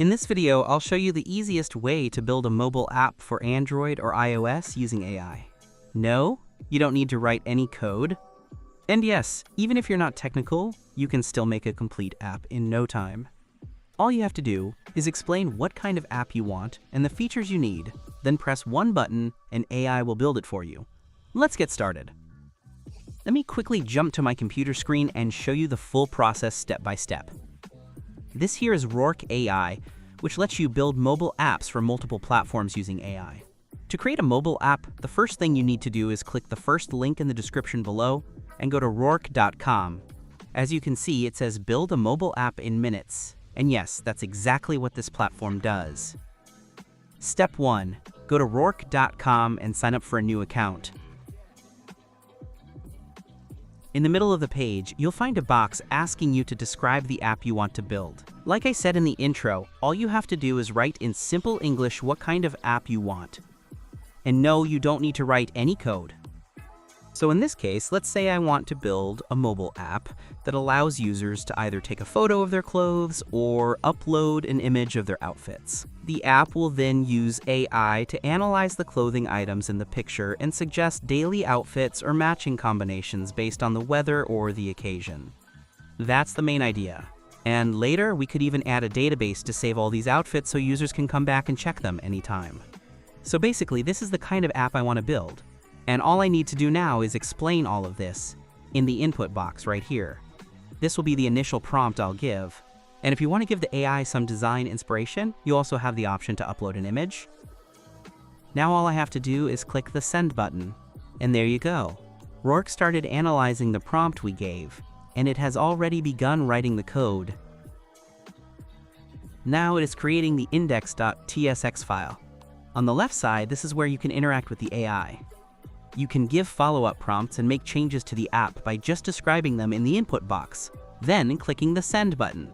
In this video, I'll show you the easiest way to build a mobile app for Android or iOS using AI. No, you don't need to write any code. And yes, even if you're not technical, you can still make a complete app in no time. All you have to do is explain what kind of app you want and the features you need, then press one button and AI will build it for you. Let's get started. Let me quickly jump to my computer screen and show you the full process step by step. This here is Rork AI, which lets you build mobile apps for multiple platforms using AI. To create a mobile app, the first thing you need to do is click the first link in the description below and go to rork.com. As you can see, it says build a mobile app in minutes. And yes, that's exactly what this platform does. Step 1. Go to rork.com and sign up for a new account. In the middle of the page, you'll find a box asking you to describe the app you want to build. Like I said in the intro, all you have to do is write in simple English what kind of app you want. And no, you don't need to write any code. So in this case, let's say I want to build a mobile app that allows users to either take a photo of their clothes or upload an image of their outfits. The app will then use AI to analyze the clothing items in the picture and suggest daily outfits or matching combinations based on the weather or the occasion. That's the main idea. And later, we could even add a database to save all these outfits so users can come back and check them anytime. So basically, this is the kind of app I want to build. And all I need to do now is explain all of this in the input box right here. This will be the initial prompt I'll give. And if you want to give the AI some design inspiration, you also have the option to upload an image. Now all I have to do is click the send button. And there you go. Rork started analyzing the prompt we gave, and it has already begun writing the code. Now it is creating the index.tsx file. On the left side, this is where you can interact with the AI. You can give follow-up prompts and make changes to the app by just describing them in the input box, then clicking the send button.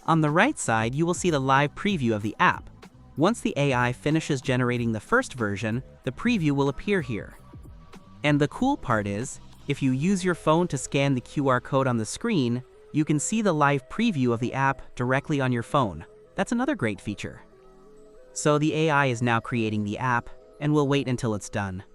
On the right side, you will see the live preview of the app. Once the AI finishes generating the first version, the preview will appear here. And the cool part is, if you use your phone to scan the QR code on the screen, you can see the live preview of the app directly on your phone. That's another great feature. So the AI is now creating the app, and we'll wait until it's done.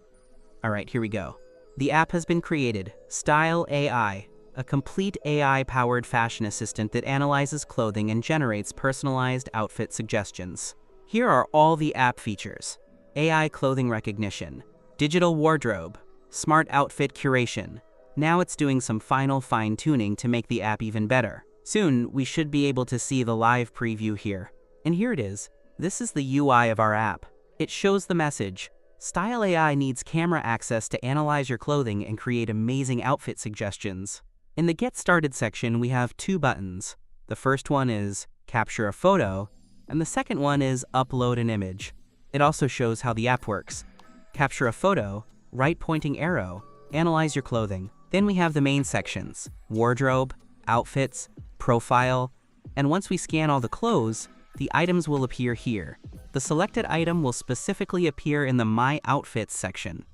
Alright, here we go. The app has been created, StyleAI, a complete AI-powered fashion assistant that analyzes clothing and generates personalized outfit suggestions. Here are all the app features: AI clothing recognition, digital wardrobe, smart outfit curation. Now it's doing some final fine-tuning to make the app even better. Soon, we should be able to see the live preview here. And here it is. This is the UI of our app. It shows the message: StyleAI needs camera access to analyze your clothing and create amazing outfit suggestions. In the Get Started section, we have two buttons. The first one is Capture a Photo, and the second one is Upload an Image. It also shows how the app works. Capture a photo, right pointing arrow, analyze your clothing. Then we have the main sections: Wardrobe, Outfits, Profile, and once we scan all the clothes, the items will appear here. The selected item will specifically appear in the My Outfits section.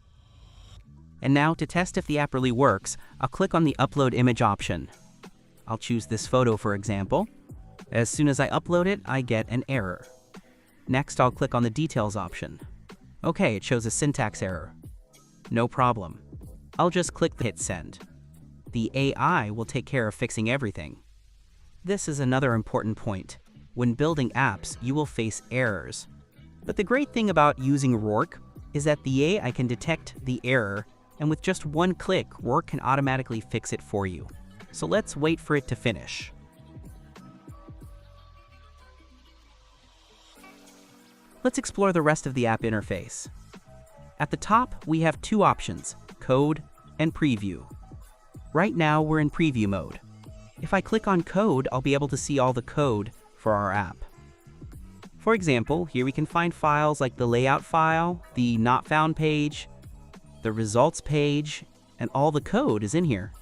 And now, to test if the app really works, I'll click on the Upload Image option. I'll choose this photo, for example. As soon as I upload it, I get an error. Next, I'll click on the Details option. Okay, it shows a syntax error. No problem. I'll just click the Hit Send. The AI will take care of fixing everything. This is another important point. When building apps, you will face errors. But the great thing about using Rork is that the AI can detect the error, and with just one click, Rork can automatically fix it for you. So let's wait for it to finish. Let's explore the rest of the app interface. At the top, we have two options: Code and Preview. Right now, we're in Preview mode. If I click on Code, I'll be able to see all the code for our app. For example, here we can find files like the layout file, the not found page, the results page, and all the code is in here.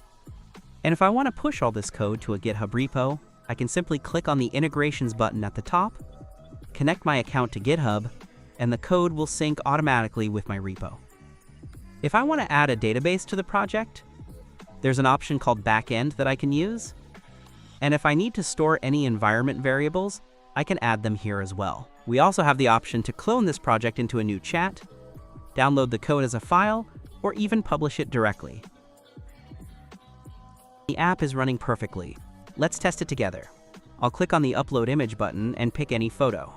And if I want to push all this code to a GitHub repo, I can simply click on the integrations button at the top, connect my account to GitHub, and the code will sync automatically with my repo. If I want to add a database to the project, there's an option called backend that I can use. And if I need to store any environment variables, I can add them here as well. We also have the option to clone this project into a new chat, download the code as a file, or even publish it directly. The app is running perfectly. Let's test it together. I'll click on the Upload Image button and pick any photo.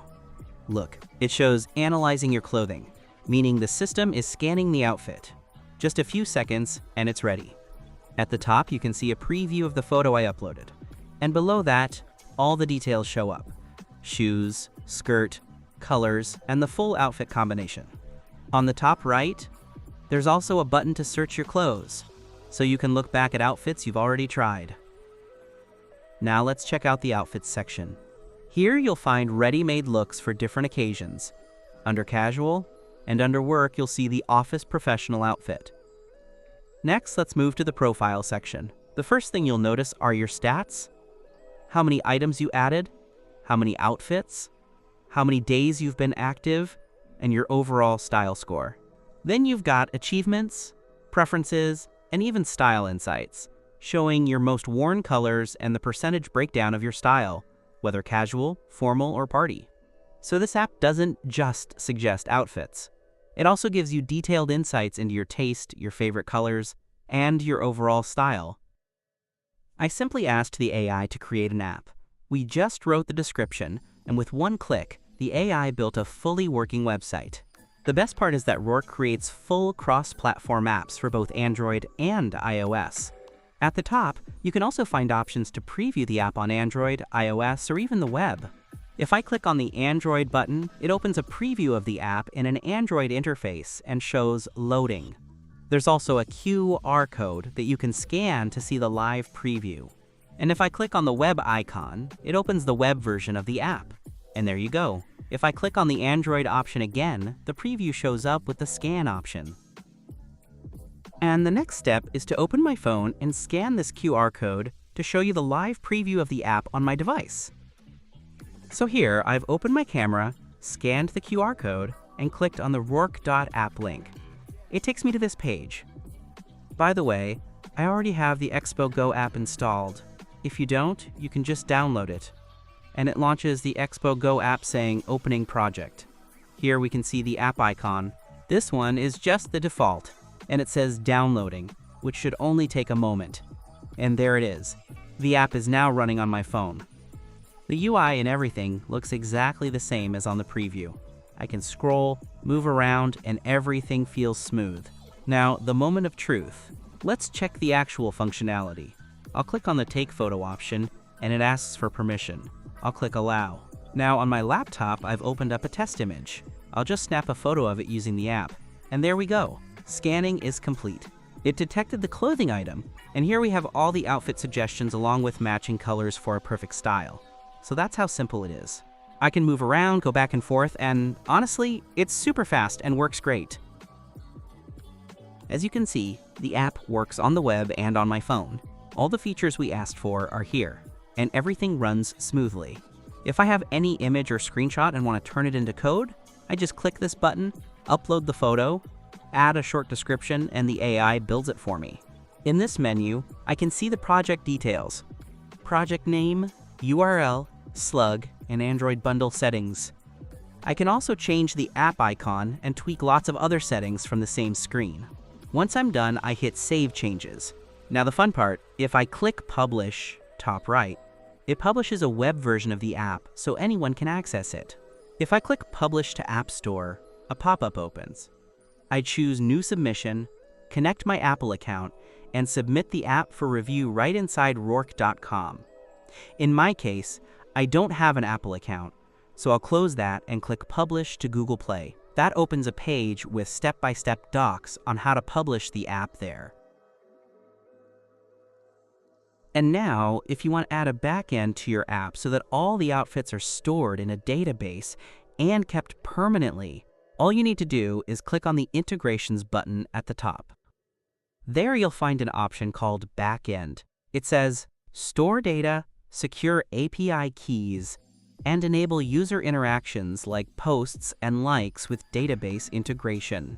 Look, it shows Analyzing Your Clothing, meaning the system is scanning the outfit. Just a few seconds and it's ready. At the top, you can see a preview of the photo I uploaded. And below that, all the details show up. Shoes, skirt, colors, and the full outfit combination. On the top right, there's also a button to search your clothes, so you can look back at outfits you've already tried. Now let's check out the Outfits section. Here you'll find ready-made looks for different occasions. Under Casual, and under Work, you'll see the Office Professional outfit. Next, let's move to the Profile section. The first thing you'll notice are your stats, how many items you added, how many outfits, how many days you've been active, and your overall style score. Then you've got achievements, preferences, and even style insights, showing your most worn colors and the percentage breakdown of your style, whether casual, formal, or party. So this app doesn't just suggest outfits. It also gives you detailed insights into your taste, your favorite colors, and your overall style. I simply asked the AI to create an app. We just wrote the description, and with one click, the AI built a fully working website. The best part is that Rork creates full cross-platform apps for both Android and iOS. At the top, you can also find options to preview the app on Android, iOS, or even the web. If I click on the Android button, it opens a preview of the app in an Android interface and shows loading. There's also a QR code that you can scan to see the live preview. And if I click on the web icon, it opens the web version of the app. And there you go. If I click on the Android option again, the preview shows up with the scan option. And the next step is to open my phone and scan this QR code to show you the live preview of the app on my device. So here, I've opened my camera, scanned the QR code, and clicked on the Rork.app link. It takes me to this page. By the way, I already have the Expo Go app installed. If you don't, you can just download it. And it launches the Expo Go app saying Opening Project. Here we can see the app icon. This one is just the default, and it says Downloading, which should only take a moment. And there it is. The app is now running on my phone. The UI and everything looks exactly the same as on the preview. I can scroll, move around, and everything feels smooth. Now, the moment of truth. Let's check the actual functionality. I'll click on the Take Photo option, and it asks for permission. I'll click Allow. Now, on my laptop, I've opened up a test image. I'll just snap a photo of it using the app. And there we go. Scanning is complete. It detected the clothing item, and here we have all the outfit suggestions along with matching colors for a perfect style. So that's how simple it is. I can move around, go back and forth, and honestly, it's super fast and works great. As you can see, the app works on the web and on my phone. All the features we asked for are here, and everything runs smoothly. If I have any image or screenshot and want to turn it into code, I just click this button, upload the photo, add a short description, and the AI builds it for me. In this menu, I can see the project details, project name, URL, slug, and Android bundle settings. I can also change the app icon and tweak lots of other settings from the same screen. Once I'm done, I hit Save Changes. Now the fun part, if I click Publish, top right, it publishes a web version of the app so anyone can access it. If I click Publish to App Store, a pop-up opens. I choose New Submission, connect my Apple account, and submit the app for review right inside Rork.com. In my case, I don't have an Apple account, so I'll close that and click Publish to Google Play. That opens a page with step-by-step docs on how to publish the app there. And now, if you want to add a backend to your app so that all the outfits are stored in a database and kept permanently, all you need to do is click on the Integrations button at the top. There you'll find an option called Backend. It says, Store data, secure API keys, and enable user interactions like posts and likes with database integration.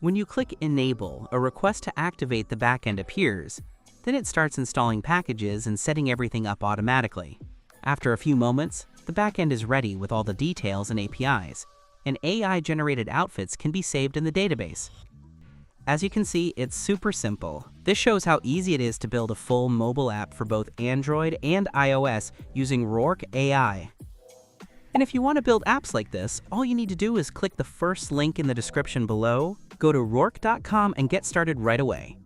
When you click Enable, a request to activate the backend appears. Then it starts installing packages and setting everything up automatically. After a few moments, the backend is ready with all the details and APIs, and AI-generated outfits can be saved in the database. As you can see, it's super simple. This shows how easy it is to build a full mobile app for both Android and iOS using Rork AI. And if you want to build apps like this, all you need to do is click the first link in the description below, go to Rork.com and get started right away.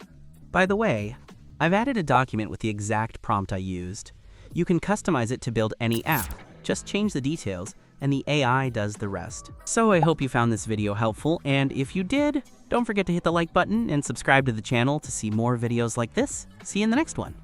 By the way, I've added a document with the exact prompt I used. You can customize it to build any app. Just change the details, and the AI does the rest. So I hope you found this video helpful, and if you did, don't forget to hit the like button and subscribe to the channel to see more videos like this. See you in the next one.